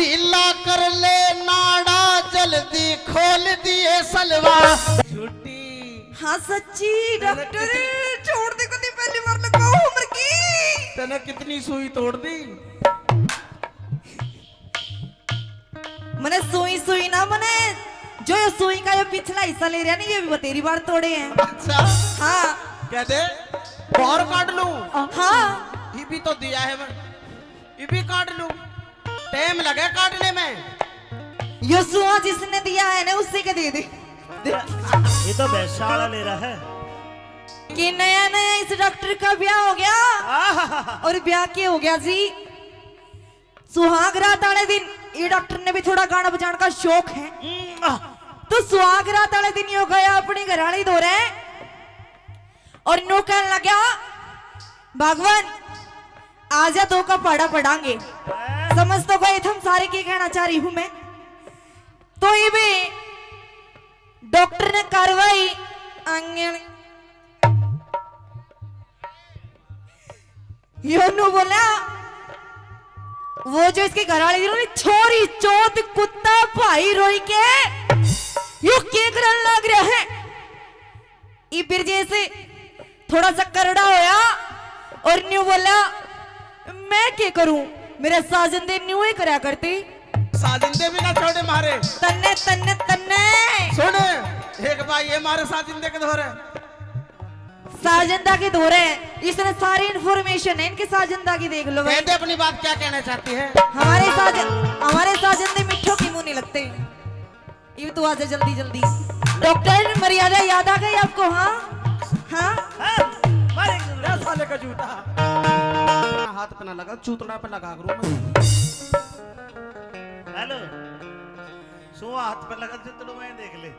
ढीला कर ले नाड़ा जल्दी खोल दिए सलवा छुट्टी। हाँ सच्ची डॉक्टर छोड़ दे कभी पहली बार लगाओ उम्र की। तने कितनी सुई तोड़ दी? मैंने सुई सुई ना मैंने जो ये सुई का जो पिछला हिस्सा ले रहा नहीं ये भी तेरी बार तोड़े हैं। अच्छा हाँ कह दे और काट लूं। हाँ ये भी तो दिया है मैं, ये भी काट लूं। टाइम लगे काटने में। ये सुआ जिसने दिया है ना उसी के दे दे। ये तो वैशाला ले रहा है कि नया नया इस डॉक्टर का ब्याह हो गया और ब्याह के हो गया जी सुहाग रात वाले दिन। ये डॉक्टर ने भी थोड़ा गाना बजाने का शौक है तो सुहाग रात वाले दिन यो गया अपनी घराली धो रहे और नो कहने लगा भगवान आजा दो का पढ़ा पढ़ांगे। समझ तो गए हम सारे की कहना चाह रही हूं मैं। तो ये भी डॉक्टर ने कार्रवाई आंगन योनू बोला वो जो इसके घरवाले थी छोरी चौथ कुत्ता भाई रोई के यू के करने लग रहा है। ये फिर जैसे थोड़ा सा करड़ा होया और न्यू बोला मैं क्या करूं मेरे साजन दे न्यू ही करा करती। साजिंदे भी ना छोड़े मारे तन्ने तन्ने तन्ने सुन एक बार ये मारे साजिंदे के धोरे साजंदा के धोरे इसने सारी इंफॉर्मेशन है इनके साजंदा की देख लो। कहते अपनी बात क्या कहना चाहती है? हमारे साजंदे मिठों की मुंह नहीं लगते। ये तो आजा जल्दी जल्दी। डॉक्टर मर्यादा याद आ गई आपको? हाँ हाँ साले का जूता हाथ पे ना लगा चूतड़ा पे लगा करूं। हेलो सो हाथ पे लगा जितना मैं देख ले।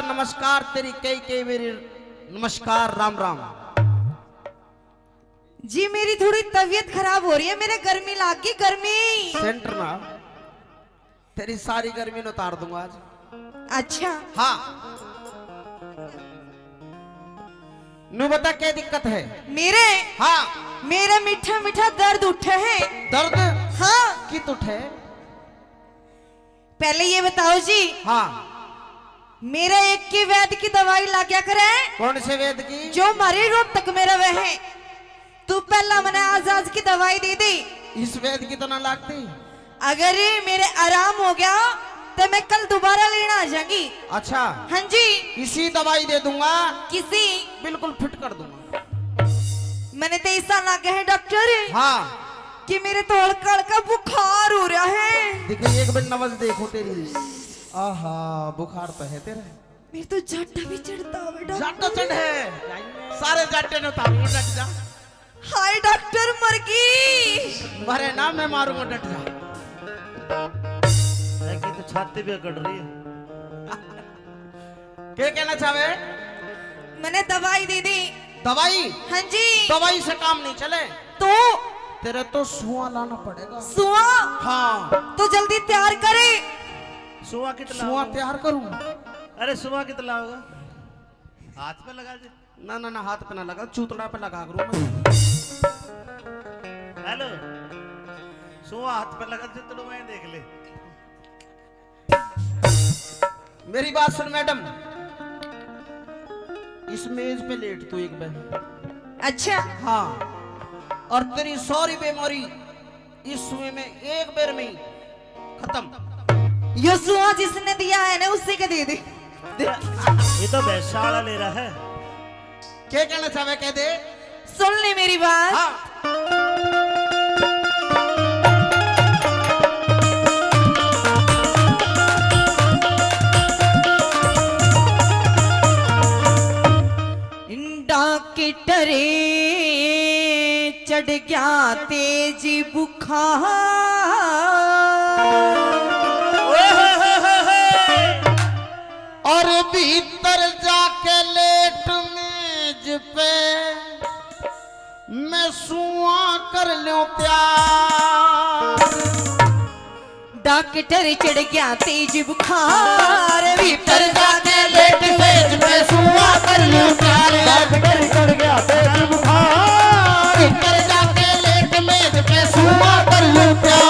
नमस्कार तेरी कई मेरी नमस्कार राम राम। जी मेरी थोड़ी तबीयत खराब हो रही है मेरे गर्मी लाग गई गर्मी। सेंटर ना तेरी सारी गर्मी न उतार दूंगा आज। अच्छा हाँ नू बता क्या दिक्कत है? मेरे हाँ मेरा मीठा मीठा दर्द उठे है। दर्द? हाँ कित उठे? पहले ये बताओ जी। हाँ मेरा एक की वैद्य की दवाई ला क्या करे? कौन से वेद की? जो हमारे रोग तक में रवे है। तू पहला मैंने आजाद की दवाई दे दी। इस वेद की तो ना लागती। अगर ये मेरे आराम हो गया तो मैं कल दोबारा लेना आ जाऊंगी। अच्छा हाँ जी इसी दवाई दे दूंगा। किसी बिल्कुल फिट कर दूंगा। मैंने तो ऐसा लगा है डॉक्टर हाँ कि मेरे तो हल्का हल्का बुखार हो रहा है। देखिए एक मिनट नवज देखो तेरी। आहा बुखार तो है तेरे। मेरे तो जाटा भी चढ़ता है जाटा चढ़ है सारे जाटे ने उतारूंगा डट जा। हाय डॉक्टर मर गई। मरे ना मैं मारूंगा डट जा। की तो छाती भी अकड़ रही है। क्या कहना चाहे? मैंने दवाई दे दी। दवाई? हाँ जी दवाई से काम नहीं चले तो तेरे तो सुआ लाना पड़ेगा। सुआ? हाँ तो जल्दी तैयार करे। सुआ कितना? सुआ तैयार करूं? अरे सुआ कितना होगा? हाथ पे लगा दे। ना ना ना हाथ पे ना लगा चूतड़ा पे लगा करूं मैं। हेलो सुआ हाथ पे लगा जितना मैं देख ले। मेरी बात सुन मैडम इस मेज पे लेट तू एक बार। अच्छा हाँ, और तेरी सारी बीमारी इस सुई में एक बेर में ही खत्म। यो सुआ जिसने दिया है ना उसी के दे दे। ये तो वैसा वाला ले रहा है। क्या कहना चाहे कह दे। सुन ले मेरी बात। हाँ। डॉक्टरे चढ़ गया तेज बुखार, और भीतर जाके लेट मेज पे मैं सुआ कर लूं प्यार। डॉक्टर चढ़ गया तेज बुखार, भीतर जाके लेट मेज पे सुआ कर लूं प्यार। डॉक्टर चढ़ गया तेज बुखार, भीतर जाके लेट मेज पे सुआ कर लूं प्यार।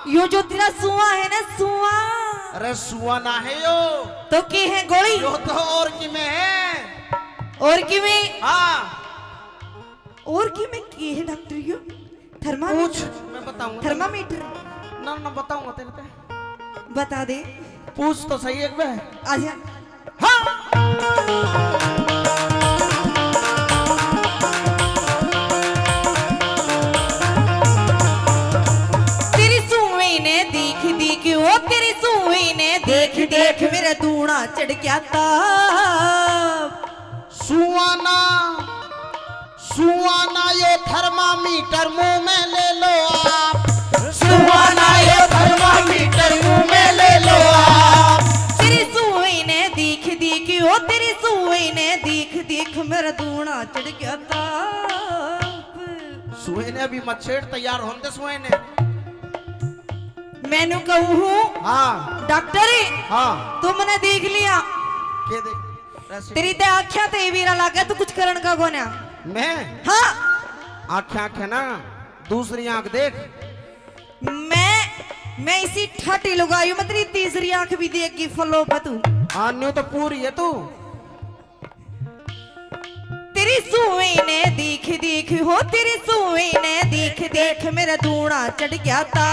यो जो तेरा सुआ है ना सुआ, अरे सुआ ना है यो तो की है गोली? यो तो और की में है। और की में? हाँ, और की में की है डॉक्टर यो? पूछ, थर्मामीटर? मैं बताऊंगा। थर्मामीटर? ना ना बताऊंगा तेरे पे। बता दे। पूछ तो सही एक बार। आजा। हाँ। ओ तेरी सुई ने देख देख मेरा दूना चढ़ गया ताप। सुआना सुआना ये थर्मामीटर मुंह में ले लो आप। सुआना ये थर्मामीटर मुंह में ले लो आप। तेरी सुई ने देख देख ओ तेरी सुई ने देख देख मेरा दूना चढ़ गया ताप। सुई ने अभी मच्छर तैयार होने सुई ने मैंने कहूँ। हाँ डॉक्टर हाँ तुमने देख लिया के देख तेरी ते आँखें ते वीरा लागे तू कुछ करन का कोन्या। मैं हाँ आँखें आँखें ना दूसरी आँख देख। मैं इसी ठाटी लगाई हूँ, मैं तेरी तीसरी आँख भी देगी फलो पे तू। हाँ न्यू तो पूरी है तू। तेरी सुई ने देख देख हो तेरी सुई ने देख देख मेरा दूना चढ़ गया था।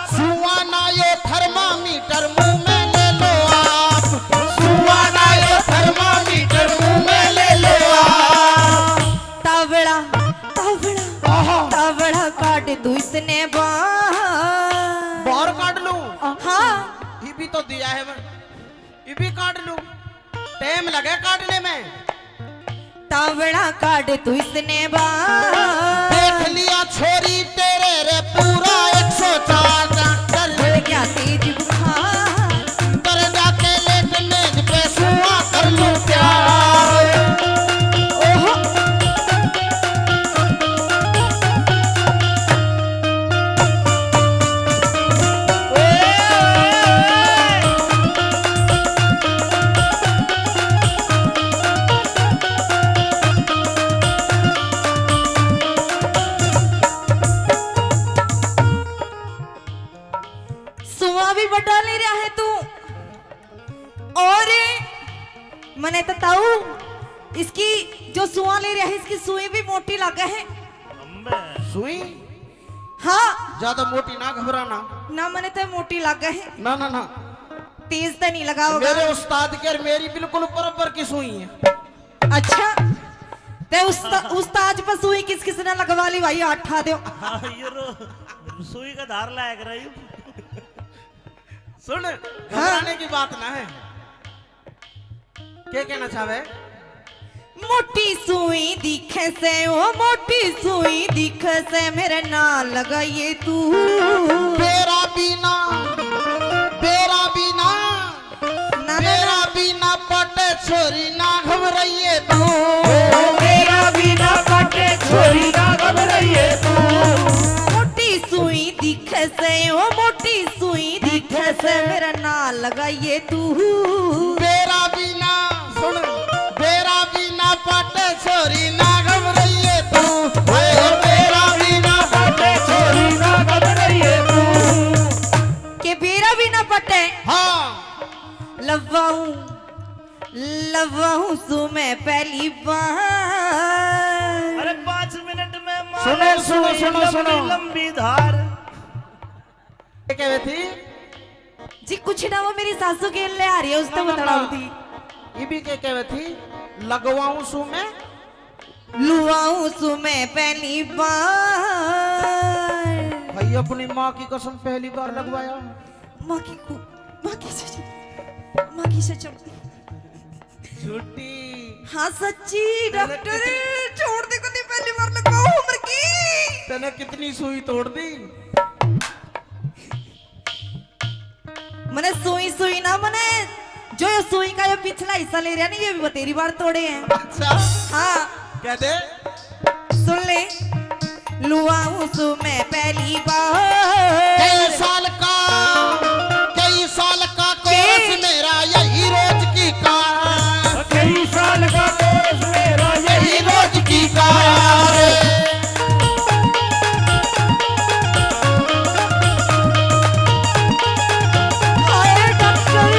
सुआना ये थर्मामीटर मुंह में ले लो आप। सुआना ये थर्मामीटर मुंह में ले लो आप। तावड़ा तावड़ा तावड़ा काट तू इसने बाहर काट लूं? हाँ ये भी तो दिया है मैं, ये भी काट लूं? टाइम लगे काटने में। तावड़ा काट तू इसने देख लिया छोरी तेरे रे पूरा 104 डॉक्टर चढ़ गया तेज बुखार। कर जाके लेट मेज पे सुआ कर लूं प्यार। ओहो बटा ले रहा है तू। और मैंने तो ताऊ इसकी जो सुआ ले रहा है इसकी सुई भी मोटी लगा है। सुई हाँ ज्यादा मोटी ना घबराना ना, मैंने तो मोटी लगा है। ना ना ना तेज तो नहीं लगा होगा। मेरे उस्ताद के और मेरी बिल्कुल बराबर की सुई है। अच्छा ते उस्ताद पर सुई किस किसने लगवा ली भाई? आठा दो। हाँ, ये सुई का धार लायक रही। सुन घबराने की बात ना है। क्या कहना चाहे? मोटी सुई दिखे से ओ मोटी सुई दिखे से मेरे ना लगाइए तू। बेरा बिना मेरा बिना पटे छोरी ना घबराइए तू। मेरा बिना पटे छोरी ना घबराइए तू। मोटी सुई दिखे से ओ मोटी सुई दिखे से से मेरा ना लगाइए तू बेरा बिना सुन बेरा बिना पाटे छोरी ना घबराइए तू हाय बेरा बिना पाटे छोरी ना घबराइए तू के बेरा भी ना पटे हाँ लवाऊं सु मैं पहली बार। अरे 5 मिनट में सुनो, सुनो, सुनो, सुनो। लंबी धार। क्या वे थी जी कुछ ना वो मेरी सासू के ले आ रही है उसने बताड़ा थी ये भी क्या वे थी लगवाऊं सु मैं लुआऊं सु मैं पहली बार। भाई अपनी माँ की कसम पहली बार लगवाया माँ की सच झूठी हाँ सच्ची डॉक्टर छोड़ दे कभी पहली बार लगाओ उम्र की तने कितनी सुई तोड़ दी मने सुई ना मने जो ये सुई का ये पिछला हिस्सा ले रहा नहीं ये भी बतेरी बार तोड़े हैं। अच्छा हाँ कह दे सुन ले लुआऊं सु मैं पहली बार। कई साल का कोर्स मेरा यही रोज की कार कई साल का कोर्स मेरा यही रोज की कार हाय डॉक्टर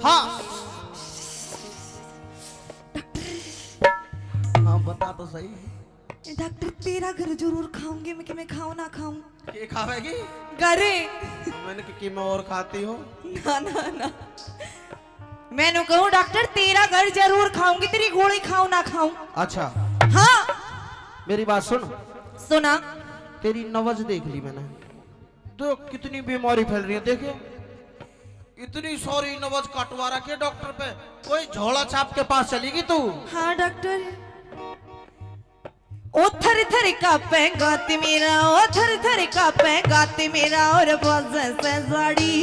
हाँ हाँ बता तो सही डॉक्टर तेरा घर जरूर खाऊंगी मैं कि मैं खाऊं ना खाऊं ये खावेगी घरे मैंने कि मैं और खाती हो ना मैंने कहूँ डॉक्टर तेरा घर जरूर खाऊंगी तेरी गोली खाऊं ना खाऊं। अच्छा हाँ मेरी बात सुन सुना तेरी नवज देख ली मैंने तो कितनी बीमारी फैल रही है देखे इतनी सारी नवज कटवा रखी है डॉक्टर पे कोई झोला छाप के पास चलेगी तू हाँ डॉक्टर ओ थर थर कांपे गाती मेरा ओ थर थर कांपे गाती मेरा और बाज से जाड़ी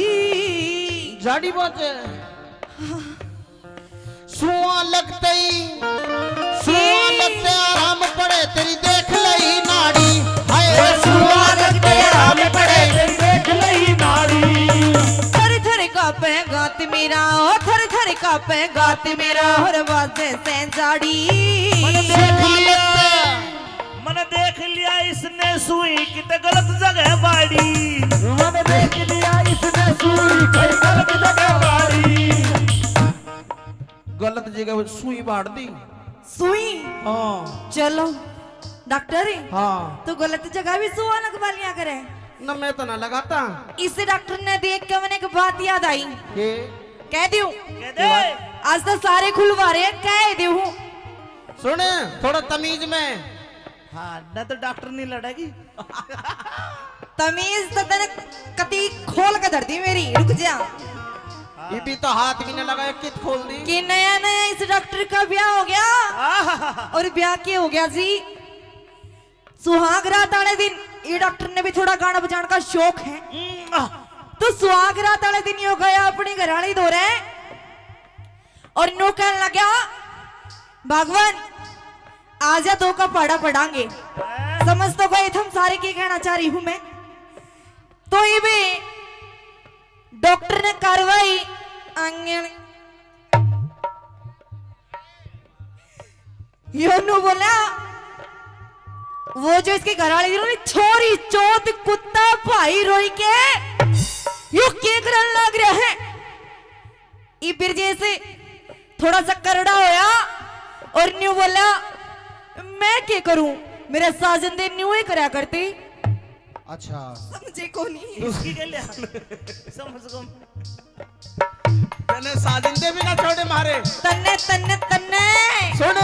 जाड़ी बात है सुआ लगते आराम पड़े तेरी देख लई नाड़ी हाय सुआ लगते आराम पड़े तेरी देख लई नाड़ी थर थर कांपे गाती मेरा ओ थर थर कांपे गाती मेरा और बाज से जाड़ी। मैंने देख लिया इसने सुई कितने गलत जगह बाड़ी। मैंने देख लिया इसने सुई कई गलत जगह बाड़ी गलत जगह सुई बाड़ दी सुई हाँ चलो डॉक्टर हाँ तो गलत जगह भी सुआ लगवा लिया करे न मैं तो ना लगाता इसे डॉक्टर ने देख के मैंने एक बात याद आई के कह दूं कह दे आज तो सारे खुलवा रहे हैं कह दूं सुन थोड़ा तमीज में हाँ न तो डॉक्टर नहीं लड़ेगी। तमीज तो तेने कती खोल के धर दी मेरी रुक जा ये भी तो हाथ भी न लगाया कित खोल दी कि नया नया इस डॉक्टर का ब्याह हो गया और ब्याह के हो गया जी सुहाग रात वाले दिन ये डॉक्टर ने भी थोड़ा गाना बजाने का शौक है तो सुहाग रात वाले दिन यो गया अपनी घरानी धो रहे और नो कहने लगा भगवान आजा दो का पढ़ा पढ़ांगे समझ तो गए हम सारे की कहना चाह रही हूं मैं तो ये भी डॉक्टर ने कार्रवाई आंगन योनू बोला वो जो इसके घर वाले जिन्होंने छोरी चौथ कुत्ता भाई रोई के यो के करन लग रहा है ये फिर जैसे थोड़ा सा करड़ा होया और न्यू बोला मैं क्या करूं मेरे साजन दे न्यू ही करा करती अच्छा समझे को नहीं इसकी के लिए समझ गो मैंने साजिंदे भी ना छोड़े मारे तन्ने तन्ने तन्ने सुन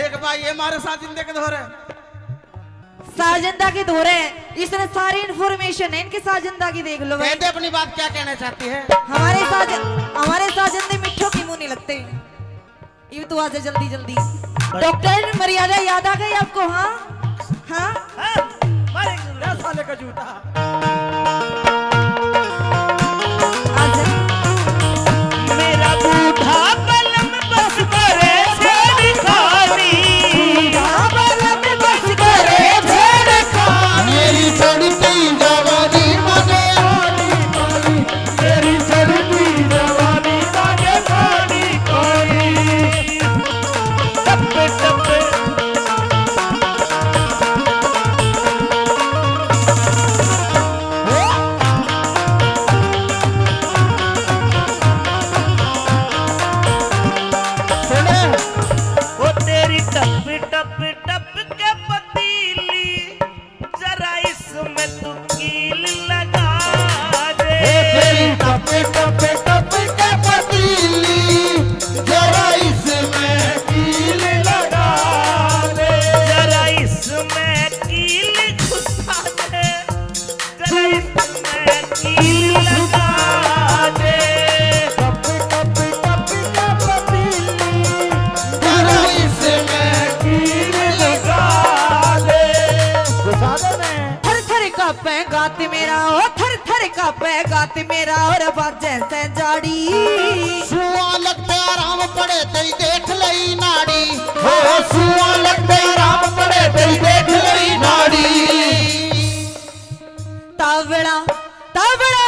एक बार ये मारे साजिंदे के धोरे साजंदा की धोरे है, इसने सारी इंफॉर्मेशन है इनके साजंदा की, देख लो भाई। कहते अपनी बात क्या कहना चाहती है? हमारे साजंदे मिठो की मुंह नहीं लगते। ये तो आज जल्दी जल्दी। डॉक्टर मर्यादा याद आ गई आपको? हाँ हाँ मारेंगे साले का जूता। मेरा बूढ़ा बलम बस करे छेड़खानी, बलम बस करे छेड़खानी, मेरी चढ़ती जवानी मांगे मेरी चढ़ती जवानी मांगे पानी कोई। टप्पे टप्पे वो तेरी टप टप टप के पतीली, जरा इसमें तू कील लगा दे। तेरी टप टप टप के पतीली, जरा इसमें कील लगा दे। जरा इसमें कील घुसा दे, जरा इसमें कील लगा दे। टप टप टप के पतीली, जरा इसमें कील लगा दे। घुसा दे मैं। थर थर कांपे गात मेरा, ओ थर थर कांपे गात मेरा, और बाजे से जाड़ी। सुआ लगते आराम पड़े तेरी देख लई नाड़ी, हो सुआ लगते आराम पड़े तेरी देख लई नाड़ी। तावड़ा तावड़ा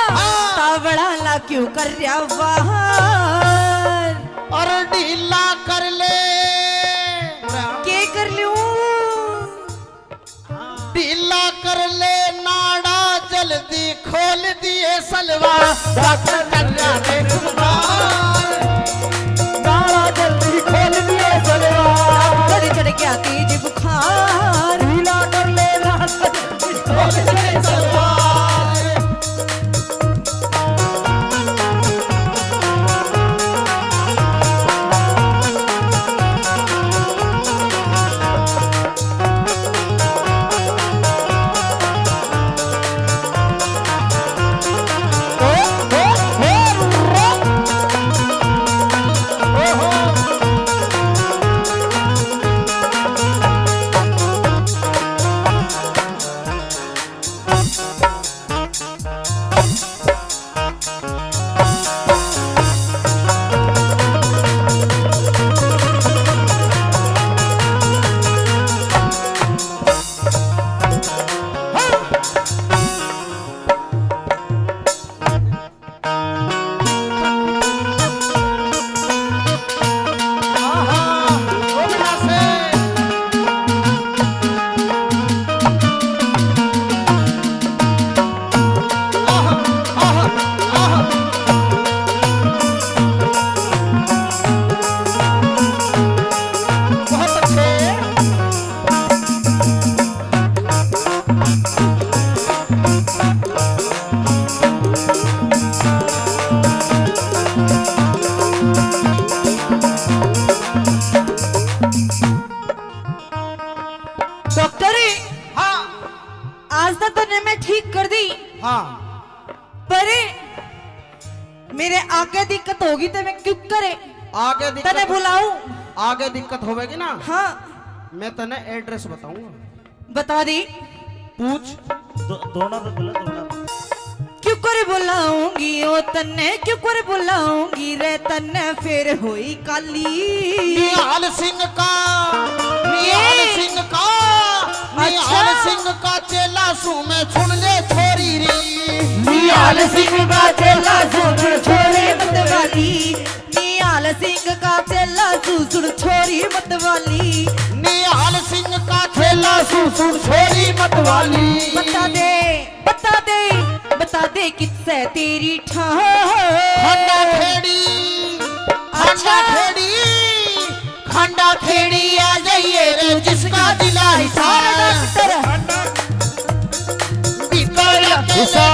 तावड़ा ला क्यों कर रहा बाहर? और ढीला कर ले, के कर लूं? ढीला कर ले नाड़ा, जल्दी खोल दिए सलवा। डॉक्टर कन्या ने कुमार, नाड़ा जल्दी खोल दिए सलवा। चढ़ चढ़ गया तेज बुखार। ढीला कर ले नाड़ा, जल्दी खोल दिए सलवा। डॉक्टर हाँ आज तक तो मैं ठीक कर दी, हाँ पर मेरे आगे दिक्कत होगी तो मैं क्यों करे? आगे तने दिक्कत, बुलाऊं? आगे दिक्कत होगी ना, हाँ मैं तने एड्रेस बताऊंगा, बता दी। पूछ। दोनों पे बोला, दोनों पे। क्यों करे बुलाऊंगी ओ तन्ने, क्यों करे बुलाऊंगी रे तन्ने, फिर होई काली। निहाल सिंह का, निहाल सिंह का, निहाल सिंह का चेला सू में सुन ले छोरी री। निहाल सिंह का चेला सुन छोरी मतवाली, निहाल सिंह का चेला सुन छोरी मतवाली। निहाल सिंह का चेला सू सुन छोरी मतवाली। बता दे बता दे बता दे किससे तेरी ठाह? खंडा खेड़ी, खंडा खेड़ी, खंडा खेड़ी आ जाइए रे जिसका दिला हिसार। हिसार